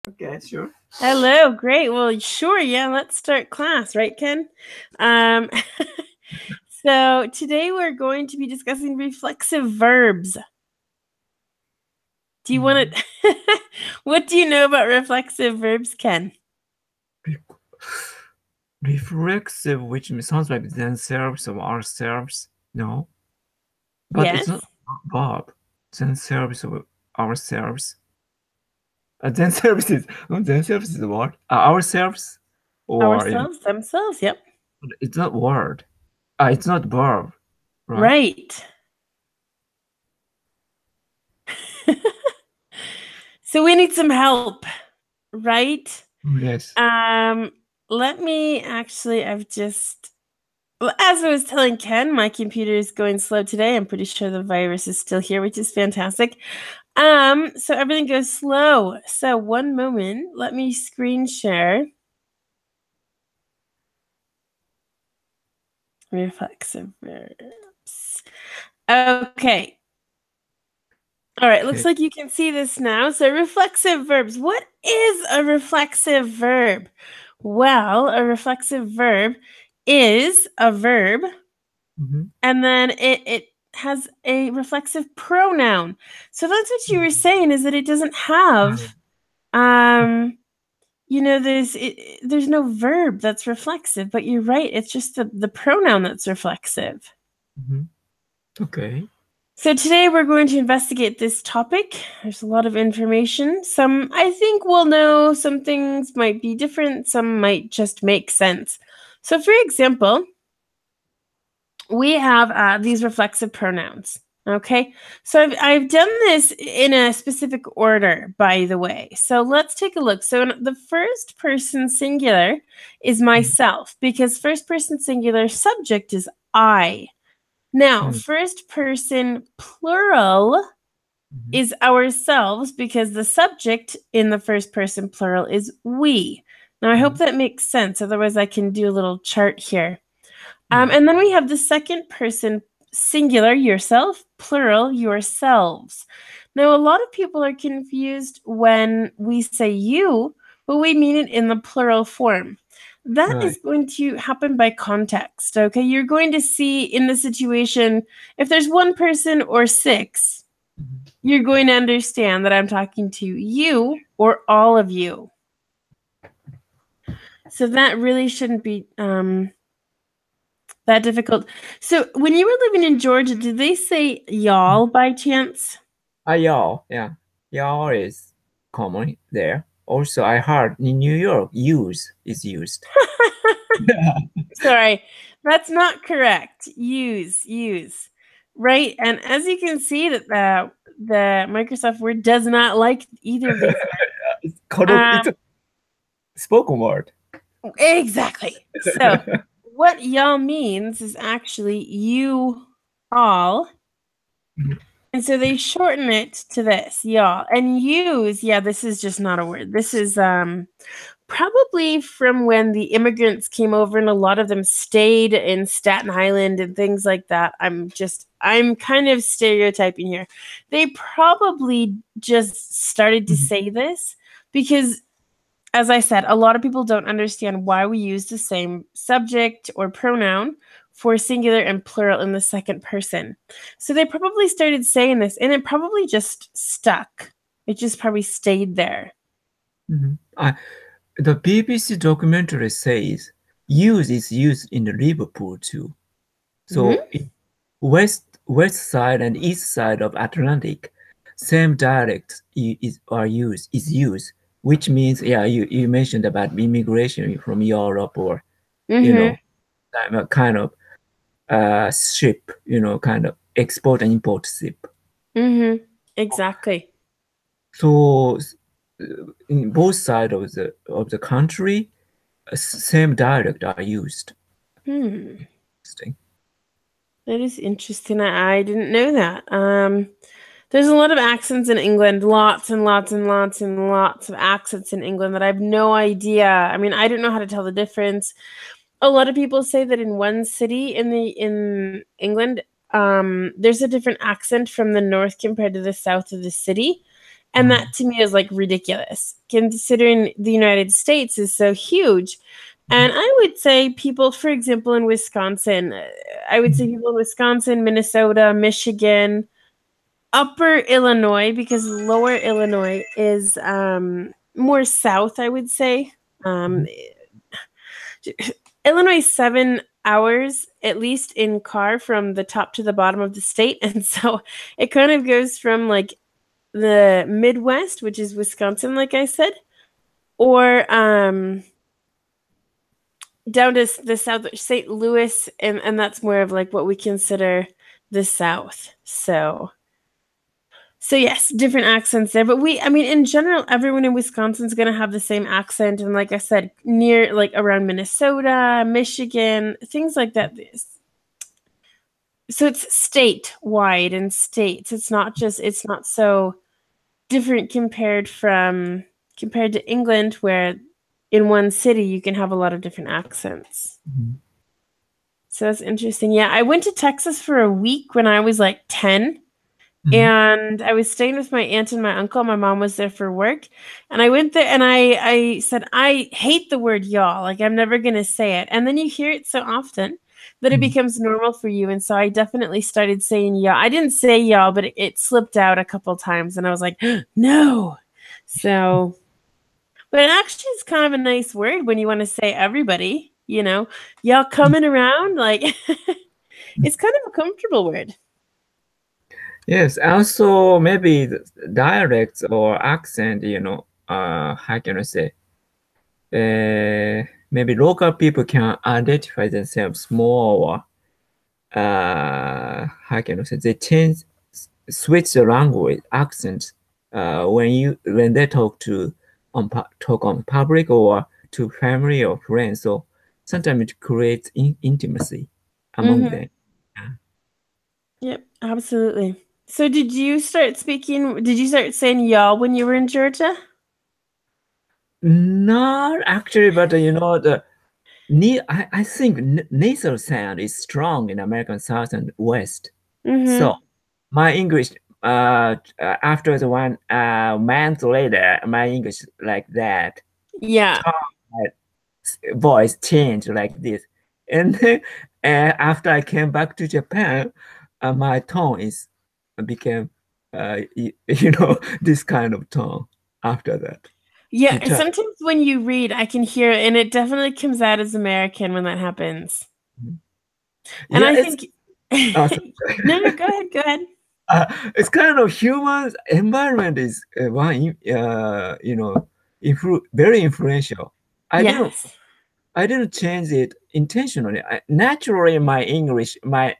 Okay, sure. Hello, great. Well, sure, yeah, let's start class, right, Ken? So today we're going to be discussing reflexive verbs. Do you want to, what do you know about reflexive verbs, Ken? Reflexive, which sounds like themselves or ourselves. No, but it's not Yes. verb. Themselves or ourselves. Themselves is themselves is what? Ourselves, or Ourselves, themselves, yep. it's not word. It's not verb, right? Right. So we need some help, right? Yes. Let me actually, as I was telling Ken, my computer is going slow today. I'm pretty sure the virus is still here, which is fantastic. So everything goes slow. So one moment, let me screen share. Reflexive verbs. Okay. All right, looks like you can see this now. So reflexive verbs. What is a reflexive verb? Well, a reflexive verb is a verb, and then it has a reflexive pronoun. So that's what you were saying, is that it doesn't have, there's no verb that's reflexive, but you're right. It's just the pronoun that's reflexive. Okay. So today we're going to investigate this topic. There's a lot of information. Some I think we'll know, some things might be different, some might just make sense. So for example, we have these reflexive pronouns. Okay, so I've done this in a specific order, by the way. So let's take a look. So the first person singular is myself, because first person singular subject is I. Now, first person plural is ourselves, because the subject in the first person plural is we. Now, I hope that makes sense. Otherwise, I can do a little chart here. And then we have the second person singular, yourself, plural, yourselves. Now, a lot of people are confused when we say you, but we mean it in the plural form. That is going to happen by context, okay? You're going to see in the situation, if there's one person or six, you're going to understand that I'm talking to you or all of you. So that really shouldn't be that difficult. So when you were living in Georgia, did they say y'all by chance? Y'all, yeah. Y'all is common there. Also, I heard in New York, use is used. Sorry, that's not correct. Use. Right? And as you can see, that the Microsoft Word does not like either of these. It's a spoken word. Exactly. So what y'all means is actually you all. And so they shorten it to this, y'all. And use, yeah, this is just not a word. This is probably from when the immigrants came over and a lot of them stayed in Staten Island and things like that. I'm kind of stereotyping here. They probably just started to say this because, as I said, a lot of people don't understand why we use the same subject or pronoun for singular and plural in the second person. So they probably started saying this, and it probably just stuck. It just probably stayed there. The BBC documentary says use is used in Liverpool too. So west side and east side of Atlantic, same dialect is used, which means, yeah, you mentioned about immigration from Europe, or kind of ship, kind of export and import ship. Exactly. So in both sides of the country, same dialect are used. Interesting. That is interesting. I didn't know that. There's a lot of accents in England, lots and lots and lots and lots of accents in England that I have no idea. I mean, I don't know how to tell the difference. A lot of people say that in one city in England, there's a different accent from the north compared to the south of the city. And that to me is like ridiculous, considering the United States is so huge. And I would say people, for example, in Wisconsin, I would say people in Wisconsin, Minnesota, Michigan, Upper Illinois, because Lower Illinois is more south, I would say. Illinois is 7 hours at least in car from the top to the bottom of the state. And so it kind of goes from like the Midwest, which is Wisconsin, like I said, or down to the south, St. Louis, and that's more of like what we consider the South. So yes, different accents there. But in general, everyone in Wisconsin is going to have the same accent. And like I said, near like around Minnesota, Michigan, things like that. So it's statewide and states. It's not so different compared to England, where in one city you can have a lot of different accents. So that's interesting. Yeah, I went to Texas for a week when I was like 10. And I was staying with my aunt and my uncle. My mom was there for work. And I went there and I said, I hate the word y'all. Like, I'm never going to say it. And then you hear it so often that it becomes normal for you. And so I definitely started saying y'all. I didn't say y'all, but it slipped out a couple times. And I was like, no. So, but it actually is kind of a nice word when you want to say everybody, y'all coming around. Like, it's kind of a comfortable word. Yes, also maybe the dialects or accent, how can I say? Maybe local people can identify themselves more. How can I say? They switch the language accent when they talk on public or to family or friends. So sometimes it creates intimacy among them. Yep, absolutely. So did you start saying y'all when you were in Georgia? Not actually, but I think nasal sound is strong in American South and West. So my English, after the month later, my English like that. Yeah. Voice changed like this. And then after I came back to Japan, my tone became, this kind of tone after that. Yeah, sometimes when you read, I can hear it, and it definitely comes out as American when that happens. And I think... No, go ahead. It's kind of human environment is very influential. I didn't change it intentionally. Naturally, my English, my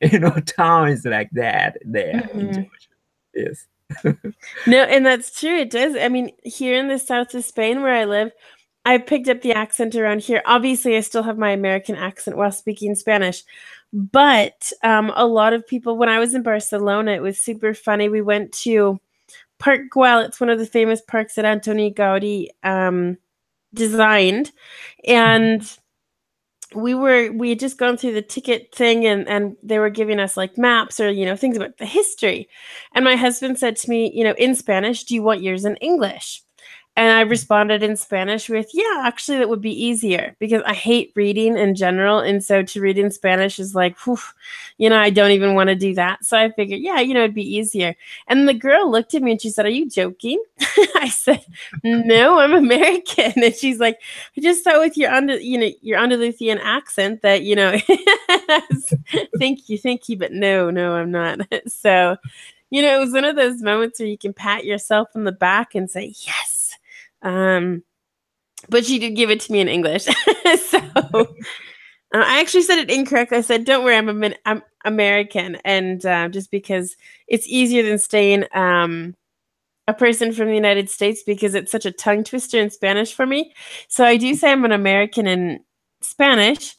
tone is like that there in Georgia. Yes. No, and that's true. It does. I mean, here in the south of Spain where I live, I picked up the accent around here. Obviously, I still have my American accent while speaking Spanish. But a lot of people, when I was in Barcelona, it was super funny. We went to Park Güell. It's one of the famous parks that Antoni Gaudi designed. And we had just gone through the ticket thing, and they were giving us like maps or things about the history, and my husband said to me, in Spanish, do you want yours in English? And I responded in Spanish with, yeah, actually that would be easier, because I hate reading in general, and so to read in Spanish is like, whew, I don't even want to do that. So I figured, yeah, it'd be easier. And the girl looked at me and she said, are you joking? I said, no, I'm American. And she's like, I just thought with your Andalusian accent that, thank you, but no, I'm not. So, it was one of those moments where you can pat yourself on the back and say, yes. But she did give it to me in English. So I actually said it incorrect. I said, don't worry, I'm American. And just because it's easier than staying a person from the United States, because it's such a tongue twister in Spanish for me. So I do say I'm an American in Spanish.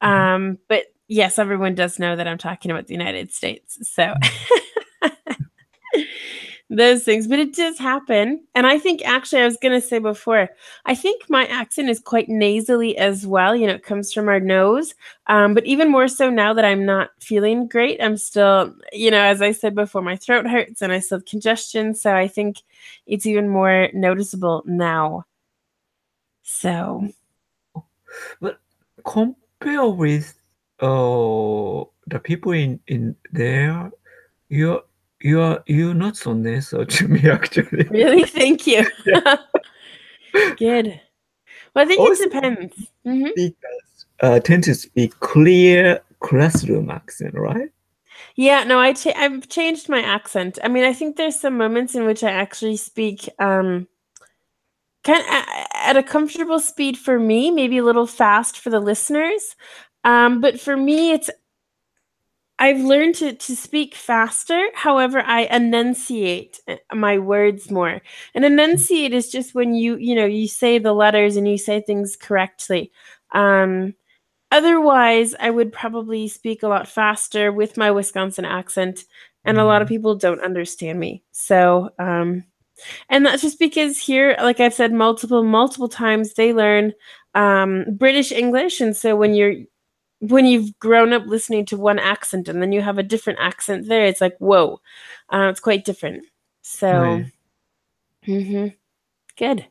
But yes, everyone does know that I'm talking about the United States. So those things, but it does happen. And I think actually, I was going to say before, I think my accent is quite nasally as well. You know, it comes from our nose. But even more so now that I'm not feeling great, I'm still, you know, as I said before, my throat hurts and I still have congestion. So I think it's even more noticeable now. So. But compare with the people in there, you're not so nasal to me actually. Really? Thank you. Yeah. Good. Well, I think Also, it depends. Mm-hmm. speakers tend to speak clear classroom accent, right? Yeah, no, I've changed my accent. I mean, I think there's some moments in which I actually speak kind of at a comfortable speed for me, maybe a little fast for the listeners. But for me, I've learned to speak faster. However, I enunciate my words more. And enunciate is just when you say the letters and you say things correctly. Otherwise, I would probably speak a lot faster with my Wisconsin accent, and a lot of people don't understand me. So, and that's just because here, like I've said multiple times, they learn British English, and so when you've grown up listening to one accent and then you have a different accent there, it's like whoa, it's quite different. So, Right. Good,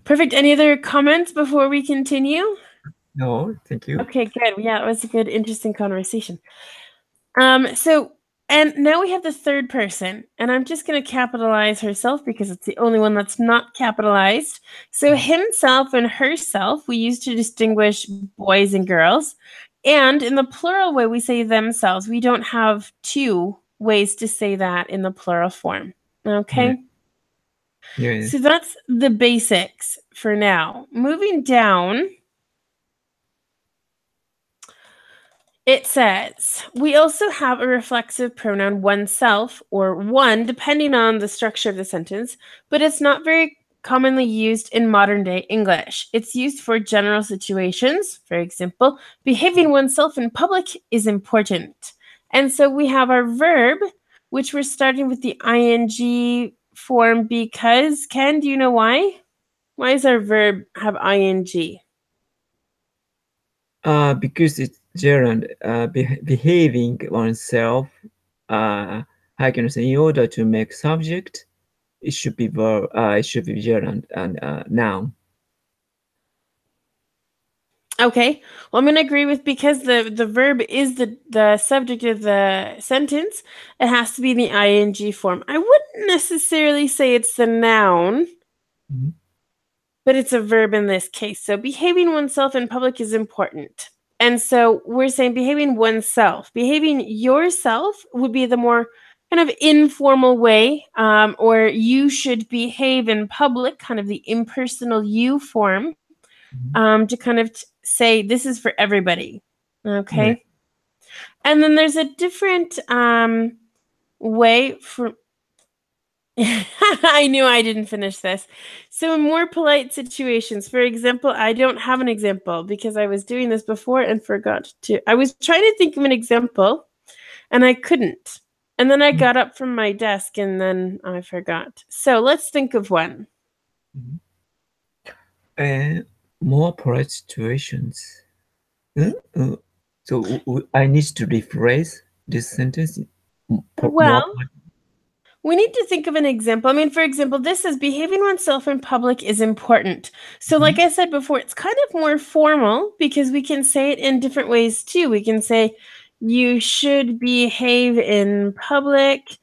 perfect. Any other comments before we continue? No, thank you. Okay, good. Yeah, it was a good, interesting conversation. So, and now we have the third person, and I'm just going to capitalize herself because it's the only one that's not capitalized. So, himself and herself, we use to distinguish boys and girls. And in the plural way, we say themselves. We don't have two ways to say that in the plural form. Okay. Right. Yeah. So, that's the basics for now. Moving down. It says, we also have a reflexive pronoun oneself or one, depending on the structure of the sentence, but it's not very commonly used in modern day English. It's used for general situations. For example, behaving oneself in public is important. And so we have our verb, which we're starting with the ing form because, Ken, do you know why? Why does our verb have ing? Because it's gerund, behaving oneself, how can I say, in order to make subject, it should be verb, it should be gerund and noun. Okay. Well, I'm going to agree with because the verb is the subject of the sentence, it has to be the ing form. I wouldn't necessarily say it's the noun, but it's a verb in this case. So behaving oneself in public is important. And so we're saying behaving oneself. Behaving yourself would be the more kind of informal way, or you should behave in public, kind of the impersonal you form, to kind of say this is for everybody. Okay. Right. And then there's a different way for I knew I didn't finish this. So in more polite situations, for example, I don't have an example because I was doing this before and forgot to. I was trying to think of an example and I couldn't. And then I got up from my desk and then I forgot. So let's think of one. And more polite situations. So I need to rephrase this sentence more. Well, we need to think of an example. I mean, for example, this says behaving oneself in public is important. So, like I said before, it's kind of more formal because we can say it in different ways too. We can say, you should behave in public.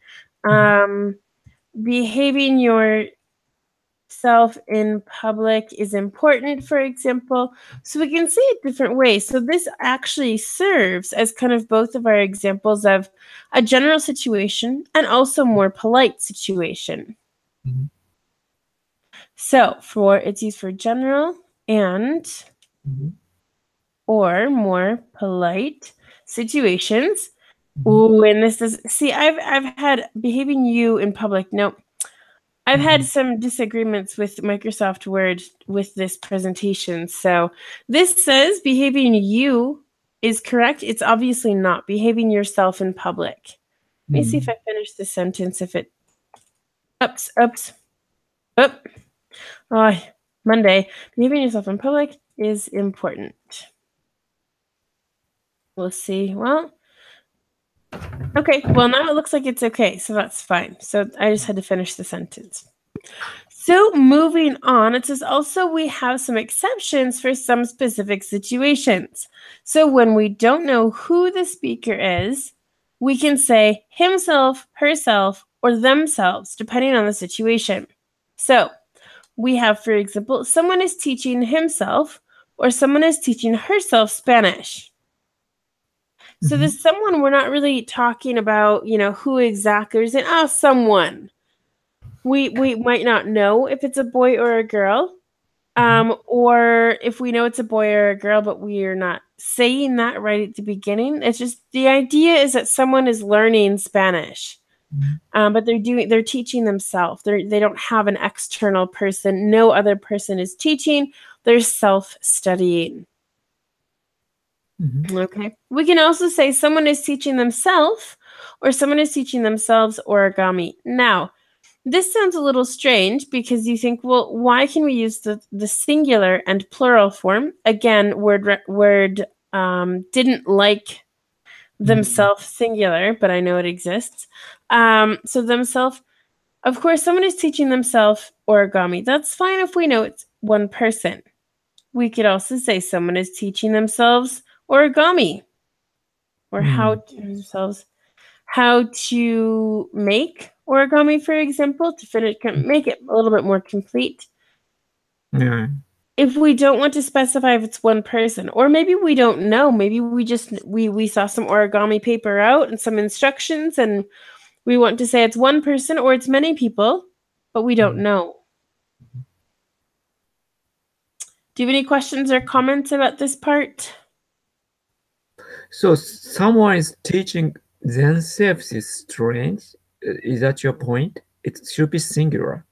Behaving yourself in public is important, for example. So we can say it different ways. So this actually serves as kind of both of our examples of a general situation and also more polite situation. So it's used for general and or more polite situations. Ooh, and this is I've had behaving you in public. No, I've had some disagreements with Microsoft Word with this presentation. So this says behaving you is correct. It's obviously not behaving yourself in public. Let me see if I finish the sentence. Oops. Oh, Monday. Behaving yourself in public is important. We'll see. Well, okay. Well, now it looks like it's okay, so that's fine. So I just had to finish the sentence. So moving on, it says also we have some exceptions for some specific situations. So when we don't know who the speaker is, we can say himself, herself, or themselves, depending on the situation. So we have, for example, someone is teaching himself or someone is teaching herself Spanish. So this someone, we're not really talking about, who exactly. We're saying, someone. We might not know if it's a boy or a girl, or if we know it's a boy or a girl, but we are not saying that right at the beginning. It's just the idea is that someone is learning Spanish, but they're teaching themselves. They don't have an external person. No other person is teaching. They're self-studying. Okay. We can also say someone is teaching themselves, or someone is teaching themselves origami. Now, this sounds a little strange because you think, well, why can we use the singular and plural form? Again, word didn't like themselves singular, but I know it exists. So themselves, of course, someone is teaching themselves origami. That's fine if we know it's one person. We could also say someone is teaching themselves origami, or how to make origami, for example, to make it a little bit more complete. Yeah. If we don't want to specify if it's one person, or maybe we don't know, maybe we saw some origami paper out and some instructions and we want to say it's one person or it's many people, but we don't know. Do you have any questions or comments about this part? So someone is teaching themselves is strange. Is that your point? It should be singular.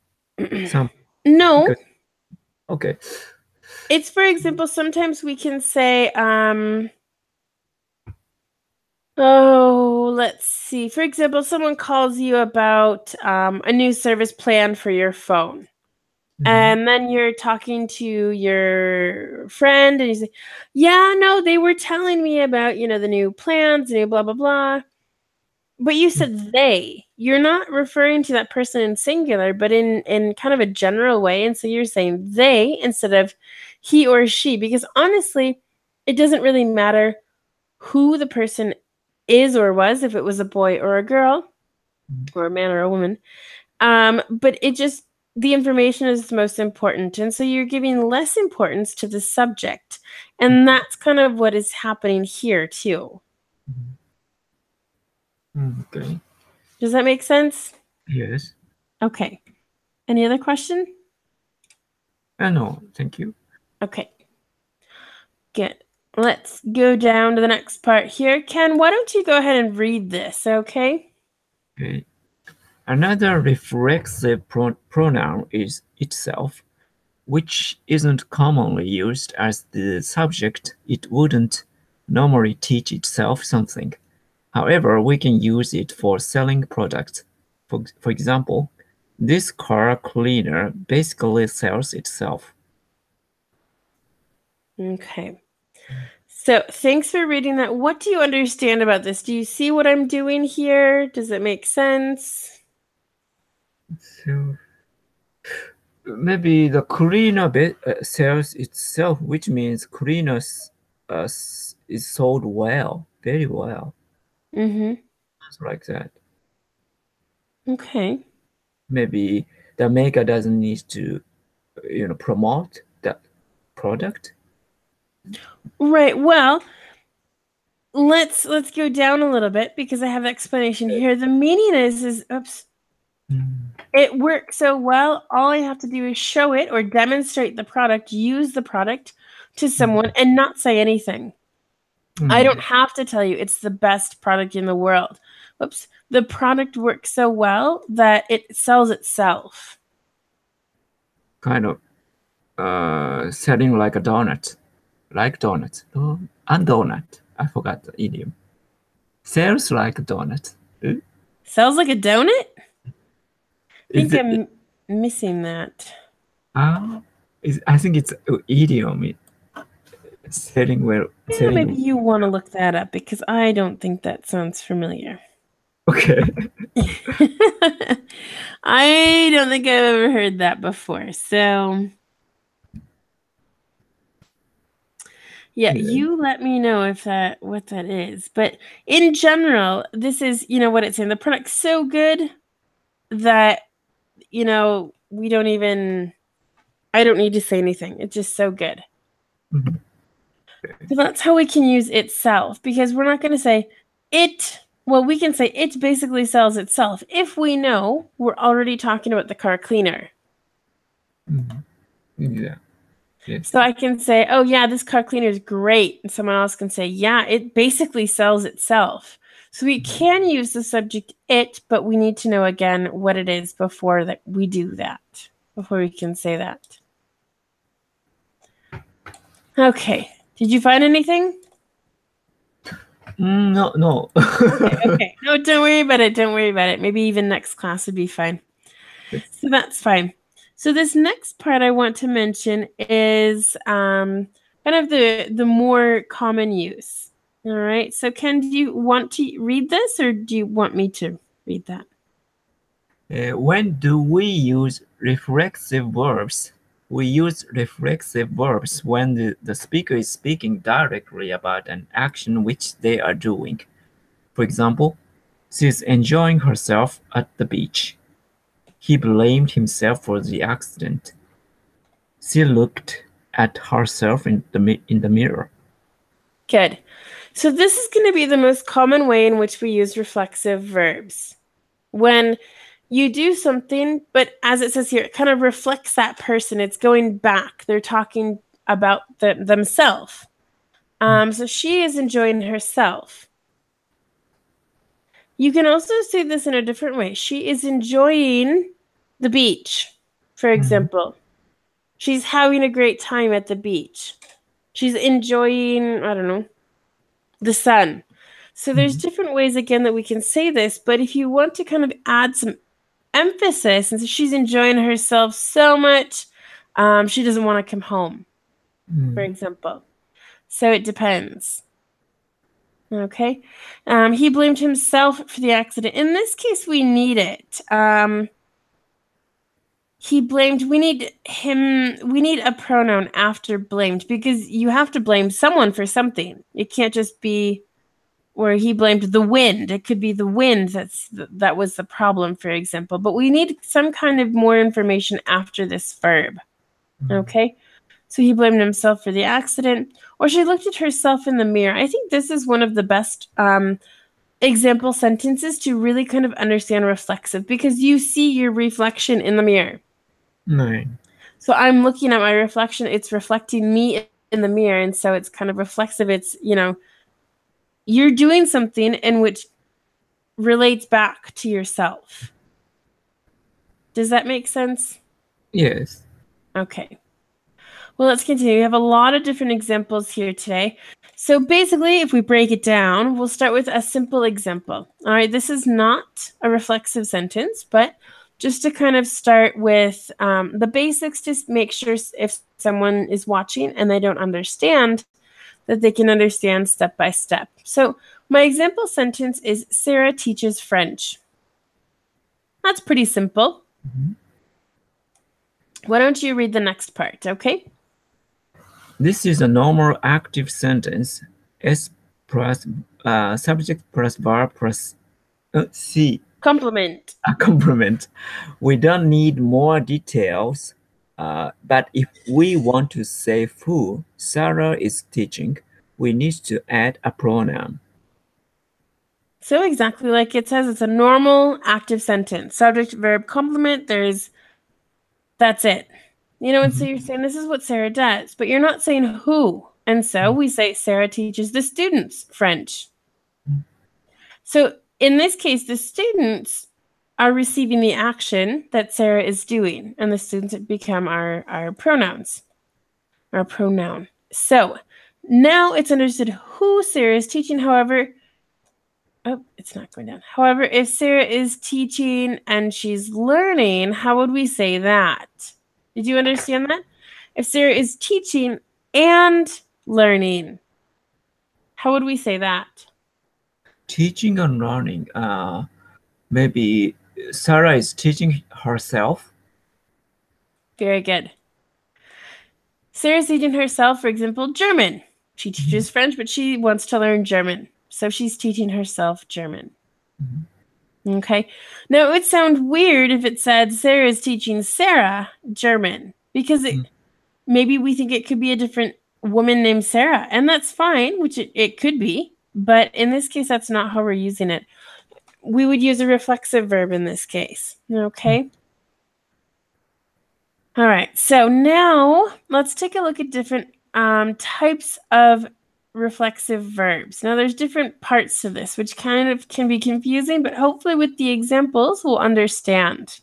No. Because, okay. It's, for example, sometimes we can say, let's see. For example, someone calls you about a new service plan for your phone. And then you're talking to your friend and you say, yeah, no, they were telling me about, the new plans, the new blah, blah, blah. But you said they. You're not referring to that person in singular, but in kind of a general way. And so you're saying they instead of he or she, because honestly, it doesn't really matter who the person is or was, if it was a boy or a girl, or a man or a woman. But the information is the most important. And so you're giving less importance to the subject. And that's kind of what is happening here too. Okay. Does that make sense? Yes. Okay. Any other question? No, thank you. Okay. Good. Let's go down to the next part here. Ken, why don't you go ahead and read this, okay? Okay. Another reflexive pronoun is itself, which isn't commonly used as the subject. It wouldn't normally teach itself something. However, we can use it for selling products. For example, this car cleaner basically sells itself. Okay. So thanks for reading that. What do you understand about this? Do you see what I'm doing here? Does it make sense? So maybe the cleaner sells itself, which means cleaners is sold well, very well. Like that. Okay. Maybe the maker doesn't need to, promote that product. Right. Well, let's go down a little bit because I have explanation here. The meaning is oops. It works so well. All I have to do is show it or demonstrate the product, use the product to someone and not say anything. I don't have to tell you it's the best product in the world. Oops. The product works so well that it sells itself. Kind of selling like a donut. Like donuts. Oh, and donut. I forgot the idiom. Sells like a donut. Sells like a donut? think I'm missing that. I think it's idiom. Setting well. Yeah, maybe you want to look that up because I don't think that sounds familiar. Okay. I don't think I've ever heard that before. So, yeah, you let me know if what that is. But in general, this is, what it's saying. The product's so good that, we don't even, I don't need to say anything. It's just so good. Mm-hmm. So that's how we can use itself, because we're not going to say it. Well, we can say it basically sells itself if we know we're already talking about the car cleaner. Mm-hmm. Yeah. Yes. So I can say, oh yeah, this car cleaner is great. And someone else can say, yeah, it basically sells itself. So we can use the subject it, but we need to know again what it is before that we do that, before we can say that. Okay. Did you find anything? No. Okay. No, don't worry about it. Don't worry about it. Maybe even next class would be fine. Yes. So that's fine. So this next part I want to mention is kind of the more common use. All right. So Ken, do you want to read this or do you want me to read that? When do we use reflexive verbs? We use reflexive verbs when the speaker is speaking directly about an action which they are doing. For example, she's enjoying herself at the beach. He blamed himself for the accident. She looked at herself in the mirror. Good. So this is going to be the most common way in which we use reflexive verbs. When you do something, but as it says here, it kind of reflects that person. It's going back. They're talking about themselves. So she is enjoying herself. You can also say this in a different way. She is enjoying the beach, for example. She's having a great time at the beach. She's enjoying, I don't know, the sun. So there's different ways, again, that we can say this. But if you want to kind of add some emphasis, and so she's enjoying herself so much, she doesn't want to come home, for example. So it depends. Okay. He blamed himself for the accident. In this case, we need it. We need a pronoun after blamed, because you have to blame someone for something. It can't just be where he blamed the wind. It could be the wind that was the problem, for example. But we need some kind of more information after this verb. Okay. So he blamed himself for the accident, or she looked at herself in the mirror. I think this is one of the best example sentences to really kind of understand reflexive, because you see your reflection in the mirror. No. So I'm looking at my reflection. It's reflecting me in the mirror. And so it's kind of reflexive. It's, you're doing something in which relates back to yourself. Does that make sense? Yes. Okay. Well, let's continue. We have a lot of different examples here today. So basically, if we break it down, we'll start with a simple example. All right, this is not a reflexive sentence, but just to kind of start with the basics, to make sure if someone is watching and they don't understand, that they can understand step by step. So my example sentence is, Sarah teaches French. That's pretty simple. Why don't you read the next part, okay? This is a normal active sentence. S plus subject plus verb plus C. Complement. A complement. We don't need more details, but if we want to say who Sarah is teaching, we need to add a pronoun. So exactly like it says, it's a normal active sentence. Subject, verb, complement, that's it. And so you're saying this is what Sarah does, but you're not saying who. And so we say Sarah teaches the students French. So in this case, the students are receiving the action that Sarah is doing, and the students become our pronouns, our pronoun. So now it's understood who Sarah is teaching. However, Oh, it's not going down. However, if Sarah is teaching and she's learning, how would we say that? Did you understand that? If Sarah is teaching and learning, how would we say that? Teaching and learning. Maybe Sarah is teaching herself. Very good. Sarah's teaching herself, for example, German. She teaches French, but she wants to learn German. So she's teaching herself German. Okay. Now, it would sound weird if it said Sarah is teaching Sarah German, because maybe we think it could be a different woman named Sarah, and that's fine, which it could be. But in this case, that's not how we're using it. We would use a reflexive verb in this case. Okay. All right, so now let's take a look at different types of reflexive verbs. Now there's different parts to this, which kind of can be confusing, but hopefully with the examples we'll understand.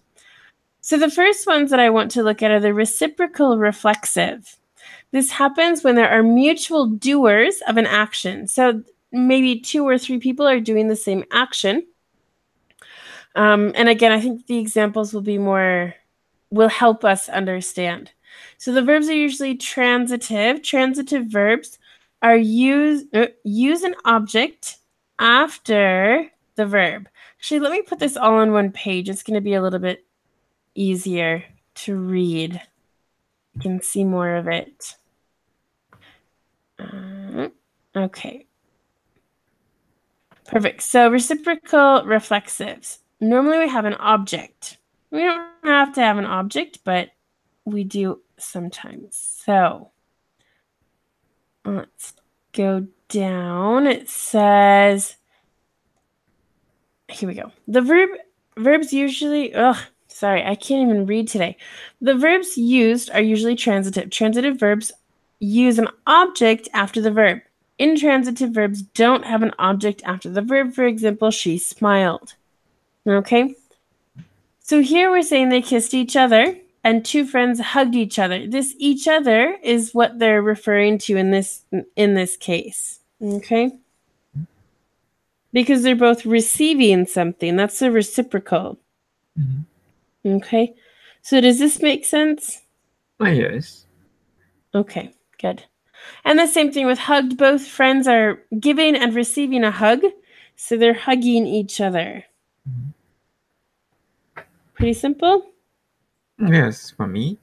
So the first ones that I want to look at are the reciprocal reflexive. This happens when there are mutual doers of an action. So maybe 2 or 3 people are doing the same action. And again, I think the examples will help us understand. So the verbs are usually transitive. Transitive verbs are use an object after the verb. Actually, let me put this all on one page. It's going to be a little bit easier to read. You can see more of it. Okay. Perfect. So reciprocal reflexives. Normally we have an object. We don't have to have an object, but we do sometimes. So let's go down. It says, here we go. The verbs usually, sorry, I can't even read today. The verbs used are usually transitive. Transitive verbs use an object after the verb. Intransitive verbs don't have an object after the verb. For example, she smiled. Okay? So here we're saying they kissed each other and 2 friends hugged each other. This each other is what they're referring to in this case. Okay? Because they're both receiving something. That's the reciprocal. Okay? So does this make sense? Yes. Okay, good. And the same thing with hugged. Both friends are giving and receiving a hug. So they're hugging each other. Pretty simple? Yes, for me.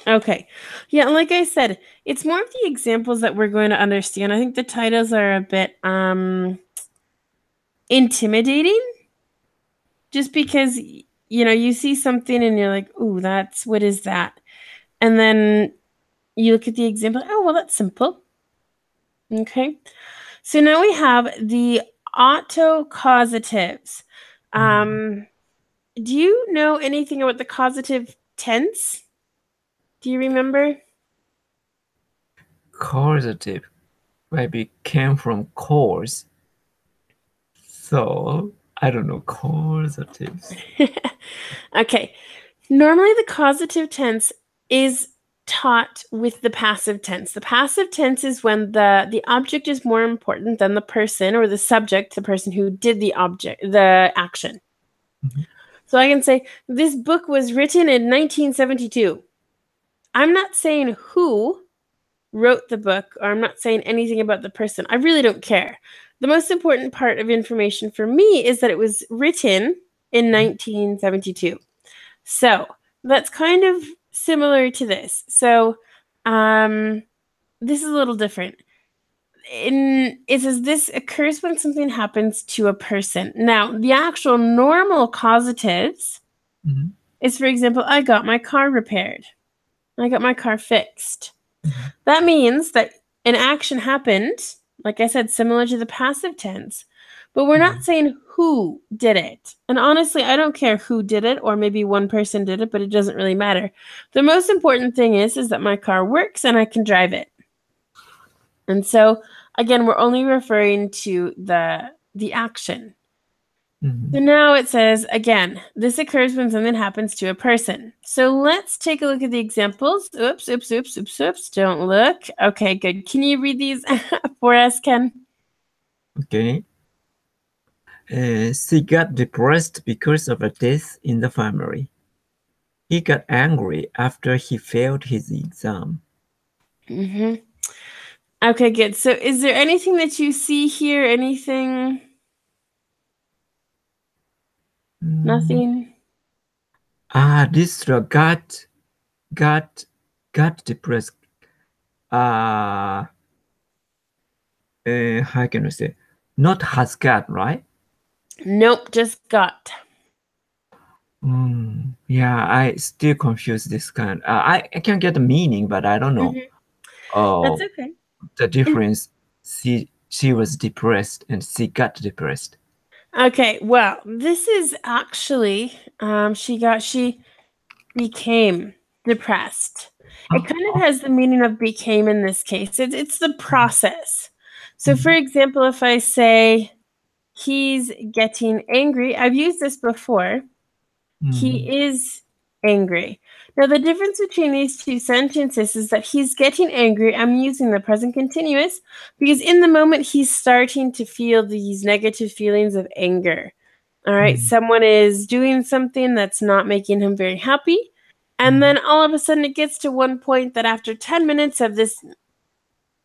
Okay. Yeah, like I said, it's more of the examples that we're going to understand. I think the titles are a bit intimidating. Just because, you see something and you're like, ooh, what is that? And then you look at the example, oh, well, that's simple. Okay. So now we have the autocausatives. Do you know anything about the causative tense? Do you remember? Causative maybe came from cause. So I don't know causatives. Okay. Normally the causative tense is taught with the passive tense. The passive tense is when the object is more important than the person or the subject, the person who did the action. So I can say, this book was written in 1972. I'm not saying who wrote the book, or I'm not saying anything about the person. I really don't care. The most important part of information for me is that it was written in 1972. So that's kind of similar to this. So this is a little different. It says this occurs when something happens to a person. Now, the actual normal causatives is, for example, I got my car repaired. I got my car fixed. That means that an action happened, like I said, similar to the passive tense, but we're not saying who did it. And honestly, I don't care who did it, or maybe one person did it, but it doesn't really matter. The most important thing is that my car works and I can drive it. And so, again, we're only referring to the action. So now it says, again, this occurs when something happens to a person. So let's take a look at the examples. Oops. Don't look. Okay, good. Can you read these for us, Ken? Okay. She got depressed because of a death in the family. He got angry after he failed his exam. Okay, good. So is there anything that you see here? Anything? Nothing? This got depressed. Uh, how can I say? Not has got, right? Nope, just got. Yeah, I still confuse this kind. I can get the meaning, but I don't know. That's Oh, okay. the difference. She was depressed and she got depressed. Okay, well, this is actually she became depressed. It kind of has the meaning of became in this case. It's the process. So for example, if I say he's getting angry, I've used this before. He is angry. Now, the difference between these two sentences is that he's getting angry. I'm using the present continuous because in the moment he's starting to feel these negative feelings of anger. All right, someone is doing something that's not making him very happy. And then all of a sudden it gets to one point that after 10 minutes of this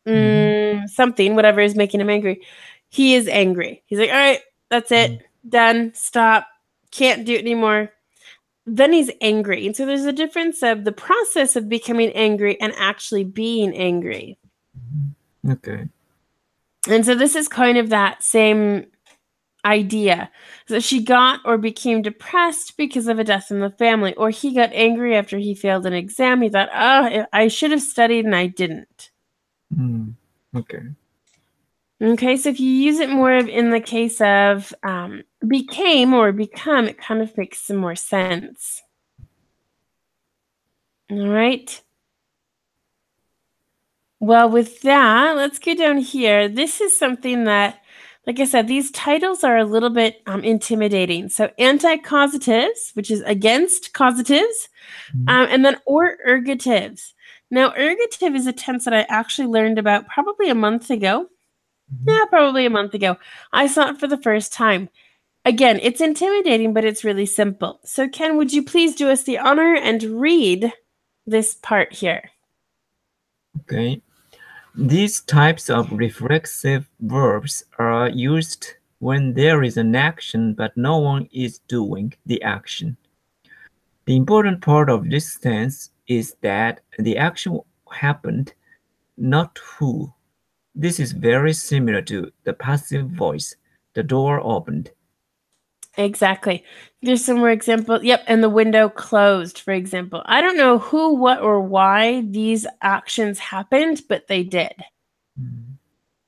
something, whatever is making him angry, he is angry. He's like, all right, that's it. Done. Stop. Can't do it anymore. Then he's angry. And so there's a difference of the process of becoming angry and actually being angry. Okay. And so this is kind of that same idea. So she got or became depressed because of a death in the family, or he got angry after he failed an exam. He thought, oh, I should have studied and I didn't. Okay. Okay, so if you use it more in the case of became or become, it kind of makes some more sense. All right. Well, with that, let's go down here. This is something that, like I said, these titles are a little bit intimidating. So anti-causatives, which is against causatives, and then or ergatives. Now, ergative is a tense that I actually learned about probably a month ago. Yeah, probably a month ago. I saw it for the first time. Again, it's intimidating, but it's really simple. So Ken, would you please do us the honor and read this part here? Okay. These types of reflexive verbs are used when there is an action but no one is doing the action. The important part of this tense is that the action happened, not who. This is very similar to the passive voice. The door opened. Exactly. There's some more examples. Yep, and the window closed, for example. I don't know who, what, or why these actions happened, but they did.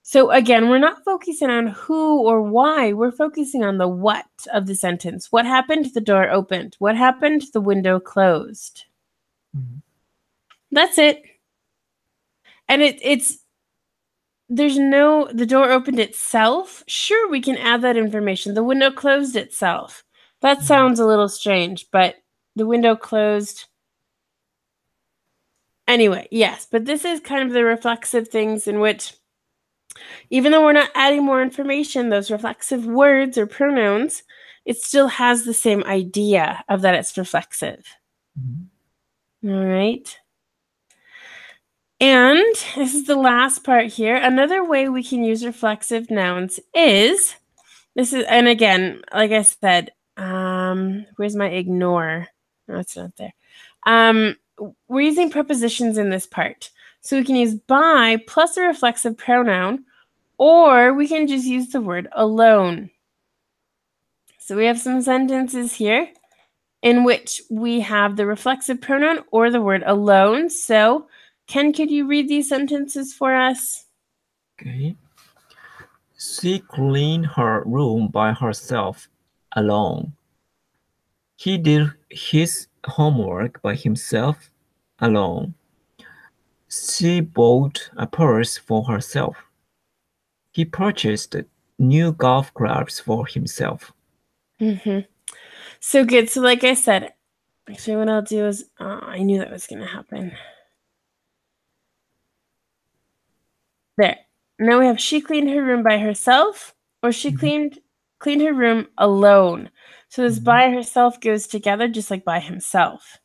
So again, we're not focusing on who or why. We're focusing on the what of the sentence. What happened? The door opened. What happened? The window closed. That's it. And it's there's no the door opened itself. Sure, we can add that information. The window closed itself. That sounds a little strange, but the window closed. Anyway, yes, but this is kind of the reflexive things in which, even though we're not adding more information, those reflexive words or pronouns, it still has the same idea of that it's reflexive. All right. And this is the last part here. Another way we can use reflexive nouns is, and again, like I said, where's my ignore? No, it's not there. We're using prepositions in this part. So we can use by plus a reflexive pronoun, or we can just use the word alone. So we have some sentences here in which we have the reflexive pronoun or the word alone. So Ken, could you read these sentences for us? Okay. She cleaned her room by herself, alone. He did his homework by himself, alone. She bought a purse for herself. He purchased new golf clubs for himself. So good. So like I said, actually what I'll do is, I knew that was going to happen. There. Now we have she cleaned her room by herself, or she cleaned cleaned her room alone. So this by herself goes together just like by himself.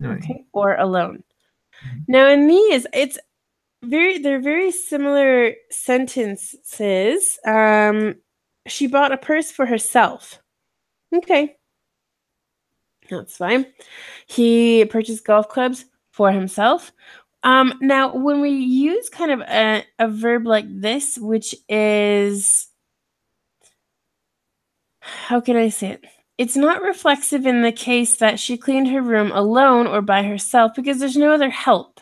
Okay, or alone. Now in these, they're very similar sentences. She bought a purse for herself. Okay, that's fine. He purchased golf clubs for himself. Now, when we use kind of a verb like this, which is, how can I say it? It's not reflexive in the case that she cleaned her room alone or by herself because there's no other help.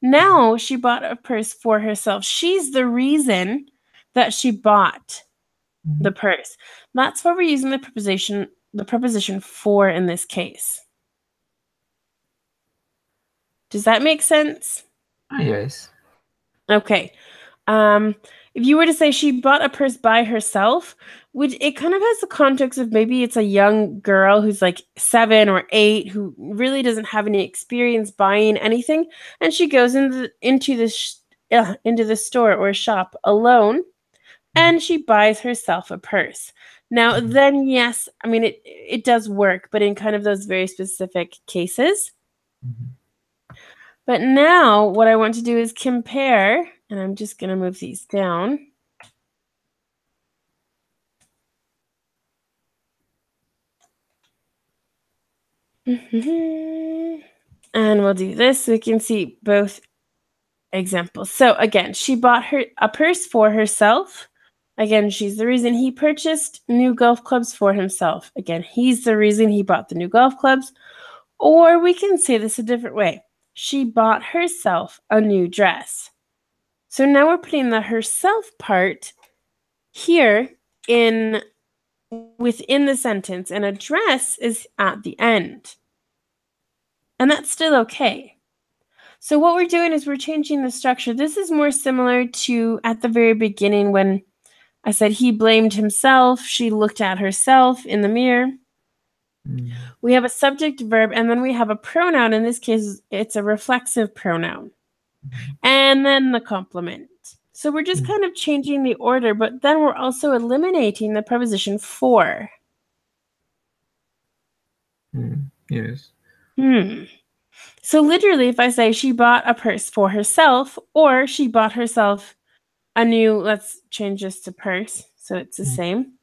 Now she bought a purse for herself. She's the reason that she bought the purse. That's why we're using the preposition for in this case. Does that make sense? Yes. Okay. If you were to say she bought a purse by herself, which it kind of has the context of maybe it's a young girl who's like 7 or 8 who really doesn't have any experience buying anything, and she goes into the store or shop alone, and she buys herself a purse. Now, then, yes, I mean it does work, but in kind of those very specific cases. But now what I want to do is compare, and I'm just going to move these down. And we'll do this so we can see both examples. So again, she bought her a purse for herself. Again, she's the reason he purchased new golf clubs for himself. Again, he's the reason he bought the new golf clubs. Or we can say this a different way. She bought herself a new dress. So now we're putting the herself part here within the sentence, and a dress is at the end. And that's still okay. So what we're doing is we're changing the structure. This is more similar to at the very beginning when I said he blamed himself, she looked at herself in the mirror. We have a subject verb, and then we have a pronoun. In this case, it's a reflexive pronoun. And then the complement. So we're just kind of changing the order, but then we're also eliminating the preposition for. Yes. So literally, if I say she bought a purse for herself, or she bought herself a new, let's change this to purse, so it's the same.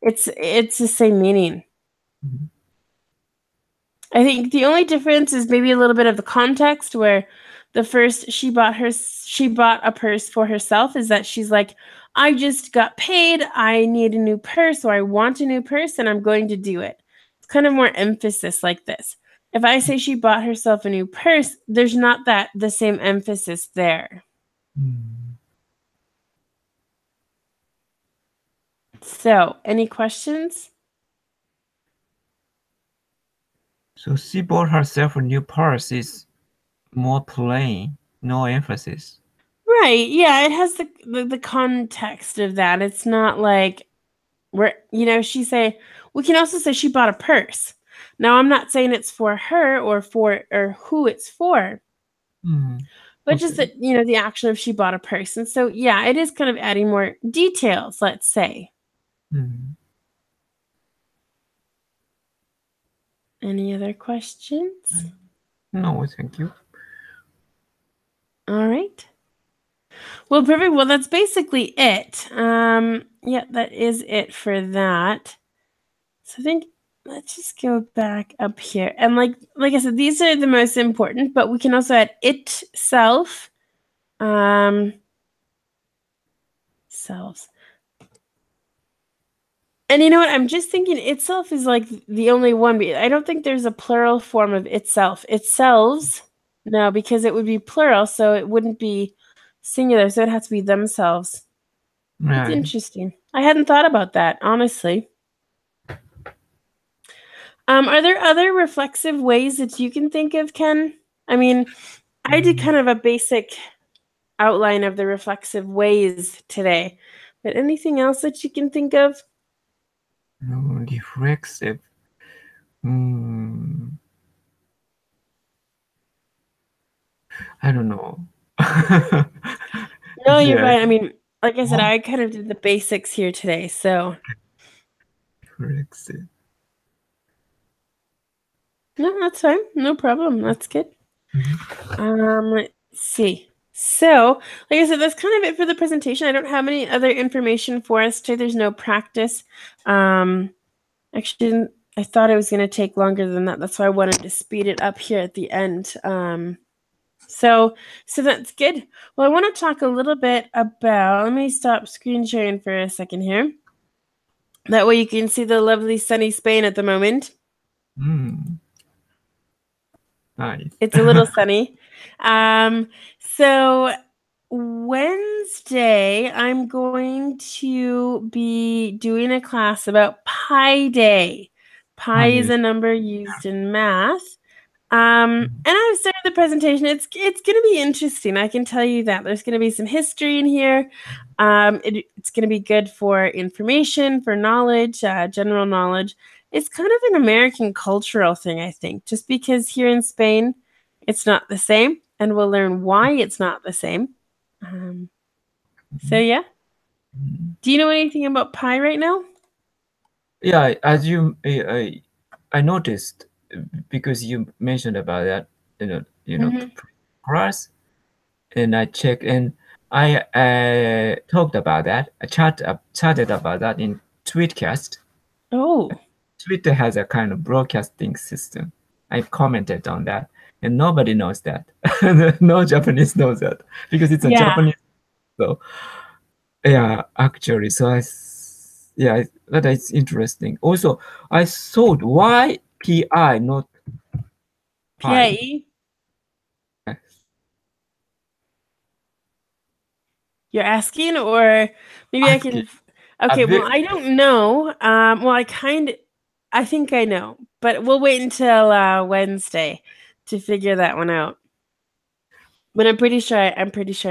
It's the same meaning. I think the only difference is maybe a little bit of the context, where the first she bought a purse for herself is that she's like, I just got paid, I need a new purse, or I want a new purse, and I'm going to do it. It's kind of more emphasis like this. If I say she bought herself a new purse, there's not the same emphasis there. So, any questions? So she bought herself a new purse is more plain, no emphasis. Right. Yeah, it has the context of that. It's not like we can also say she bought a purse. Now, I'm not saying it's for her or who it's for, but just that, the action of she bought a purse. And so, yeah, it is kind of adding more details, let's say. Any other questions? No, thank you. All right. Well, perfect. Well, that's basically it. Yeah, that is it for that. So I think let's just go back up here. And like I said, these are the most important, but we can also add itself. Selves. And you know what? I'm just thinking itself is like the only one. I don't think there's a plural form of itself. Itselves. No, because it would be plural, so it wouldn't be singular. So it has to be themselves. It's interesting. I hadn't thought about that, honestly. Are there other reflexive ways that you can think of, Ken? I mean, I did kind of a basic outline of the reflexive ways today, but anything else that you can think of? Reflexive. I don't know. No, you're right. I mean, like I said, I kind of did the basics here today, so. Reflexive. No, that's fine. No problem. That's good. Let's see. So, like I said, that's kind of it for the presentation. I don't have any other information for us today. There's no practice. Actually, I thought it was going to take longer than that. That's why I wanted to speed it up here at the end. So that's good. Well, I want to talk a little bit about, let me stop screen sharing for a second here. That way you can see the lovely sunny Spain at the moment. Nice. It's a little sunny. So Wednesday, I'm going to be doing a class about Pi Day. Pi is a number used in math. And I've started the presentation. It's going to be interesting. I can tell you that. There's going to be some history in here. It's going to be good for information, for knowledge, general knowledge. It's kind of an American cultural thing, I think, just because here in Spain, it's not the same, and we'll learn why it's not the same. So yeah. Do you know anything about pi right now? Yeah, as I noticed because you mentioned about that, class, and I checked and I talked about that. I chatted about that in Tweetcast. Oh. Twitter has a kind of broadcasting system. I commented on that, and nobody knows that. No Japanese knows that because it's a Japanese. So yeah, actually, so that is interesting. Also, I thought why PI not PIE? You're asking, or maybe I can. Okay, well, I don't know. Well, I think I know, but we'll wait until Wednesday to figure that one out. But I'm pretty sure I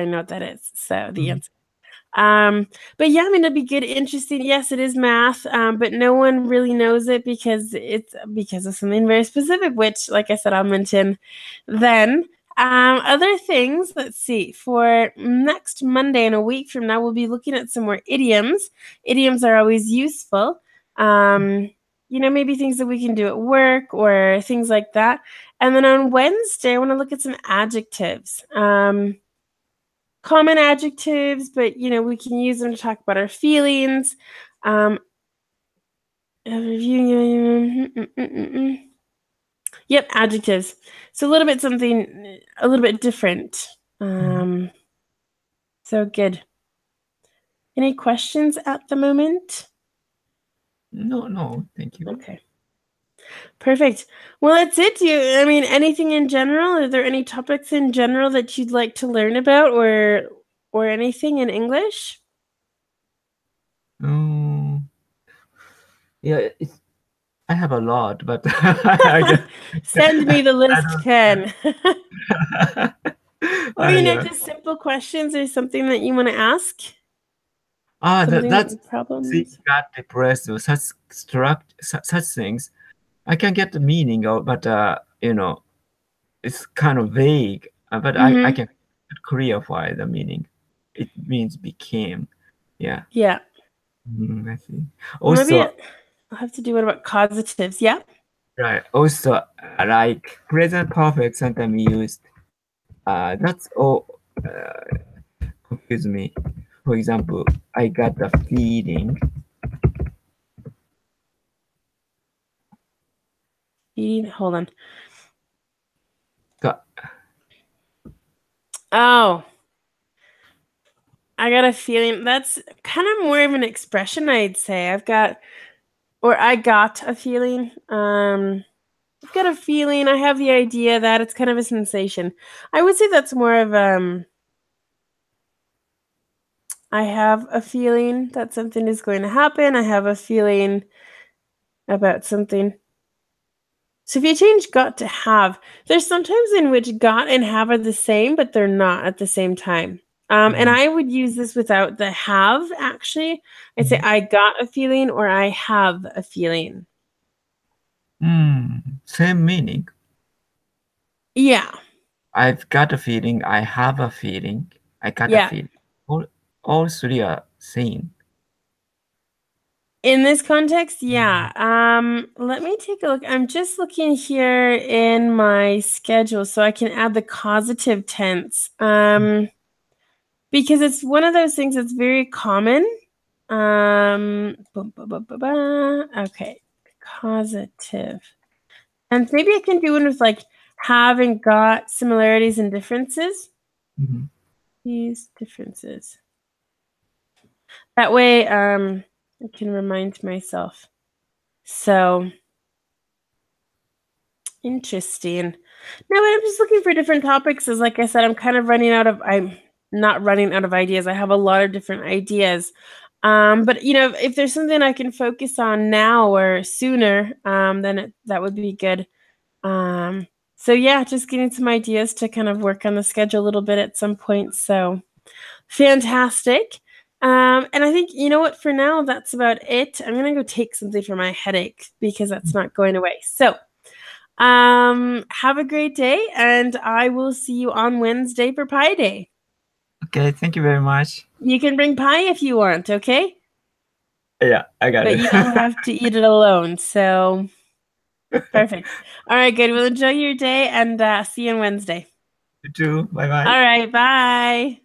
know what that is. So the answer. But yeah, I mean, it'll be good, interesting. Yes, it is math, but no one really knows it because of something very specific, which, like I said, I'll mention then. Other things, let's see, for next Monday and a week from now, we'll be looking at some more idioms. Idioms are always useful. Maybe things that we can do at work or things like that. And then on Wednesday, I want to look at some adjectives. Common adjectives, but we can use them to talk about our feelings. Yep, adjectives. So a little bit different. So good. Any questions at the moment? No, thank you. Okay. Perfect. Well, that's it. Anything in general? Are there any topics in general that you'd like to learn about or anything in English? Yeah, I have a lot, but send me the list, Ken. Just simple questions or something that you want to ask? That's problems. Got depressed or such things. I can get the meaning of, but it's kind of vague. But I can clarify the meaning. It means became. Yeah. Yeah. I see. Also, maybe I'll have to do what about causatives? Yeah. Right. Also, like present perfect sometimes used. That's all. Confuse me. For example, I got the feeling. Hold on. Oh. I got a feeling. That's kind of more of an expression, I'd say. I got a feeling. I've got a feeling. I have the idea that it's kind of a sensation. I would say that's more of I have a feeling that something is going to happen. I have a feeling about something. So if you change got to have, there's sometimes in which got and have are the same, but they're not at the same time. And I would use this without the have, actually. I'd say I got a feeling or I have a feeling. Same meaning. Yeah. I've got a feeling. I have a feeling. I got a feeling. all three are same. In this context, yeah. Let me take a look. I'm just looking here in my schedule so I can add the causative tense. Because it's one of those things that's very common. Okay, causative. And maybe I can do one with like have and got similarities and differences. Mhm. These differences. That way, I can remind myself. So interesting. No, but I'm just looking for different topics. As like I said, I'm not running out of ideas. I have a lot of different ideas. But if there's something I can focus on now or sooner, then that would be good. So yeah, just getting some ideas to kind of work on the schedule a little bit at some point. So fantastic. And I think, you know what, for now, that's about it. I'm going to go take something for my headache because that's not going away. So have a great day, and I will see you on Wednesday for Pie Day. Okay, thank you very much. You can bring pie if you want, okay? Yeah, I got But it. you don't have to eat it alone, so perfect. All right, good. Well, enjoy your day, and see you on Wednesday. You too. Bye bye. All right, bye.